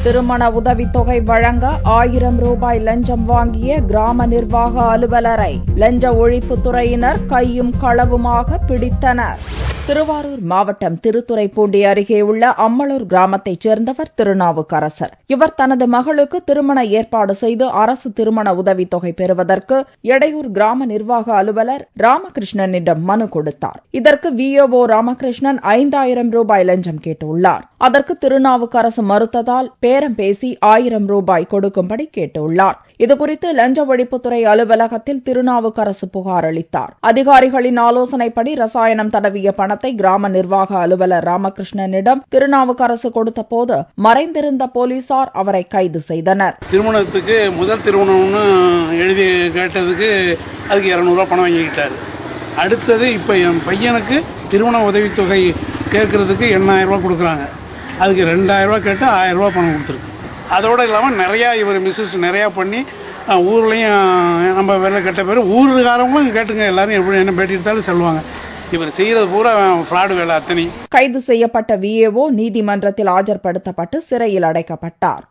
திருமண உதவித்தொகை வழங்க 1000 ரூபாய் லஞ்சம் வாங்கிய கிராம நிர்வாக அலுவலரை லஞ்ச ஒழிப்புத்துறையினர் கையும் களவுமாக பிடித்தனர். திருவாரூர் மாவட்டம் திருத்துறைப்பூண்டி அருகே உள்ள அம்மலூர் கிராமத்தைச் சேர்ந்தவர் திருநாவுக்கரசர். இவர் தனது மகளுக்கு திருமண ஏற்பாடு செய்து அரசு திருமண உதவித்தொகை பெறுவதற்கு எடையூர் கிராம நிர்வாக அலுவலர் ராமகிருஷ்ணனிடம் மனு கொடுத்தார். இதற்கு விஓஓ ராமகிருஷ்ணன் 5000 ரூபாய் லஞ்சம் கேட்டுள்ளார். அதற்கு திருநாவுக்கரசு மறுத்ததால் பேரம் பேசி 1000 ரூபாய் கொடுக்கும்படி கேட்டுள்ளார். இதுகுறித்து லஞ்ச ஒழிப்புத்துறை அலுவலகத்தில் திருநாவுக்கரசு புகார் அளித்தார். அதிகாரிகளின் ஆலோசனைப்படி ரசாயனம் தடவிய பணத்தை கிராம நிர்வாக அலுவலர் ராமகிருஷ்ணனிடம் திருநாவுக்கரசு கொடுத்த போது மறைந்திருந்த போலீசார் அவரை கைது செய்தனர். திருமணத்துக்கு முதல் திருமணம்னு எழுதி கேட்டதுக்கு அதுக்கு 200 ரூபாய் பணம் வாங்கிக்கிட்டாரு. அடுத்தது இப்ப என் பையனுக்கு திருமண உதவித்தொகை கேட்கறதுக்கு 8000 ரூபாய் கொடுக்குறாங்க. அதுக்கு 2000 ரூபாய் கேட்டு 1000 ரூபாய் பணம் கொடுத்துருக்கு. அதோடு இல்லாமல் நிறையா இவர் மிஸ்யூஸ் நிறையா பண்ணி ஊர்லேயும் நம்ம வேலை கட்ட பேர் ஊருக்காரங்களும் கேட்டுங்க எல்லாரும் எப்படி என்ன பேட்டி எடுத்தாலும் சொல்லுவாங்க. இவர் செய்யறது பூரா ஃப்ராடு வேலை அத்தனை. கைது செய்யப்பட்ட விஏஓ நீதிமன்றத்தில் ஆஜர்படுத்தப்பட்டு சிறையில் அடைக்கப்பட்டார்.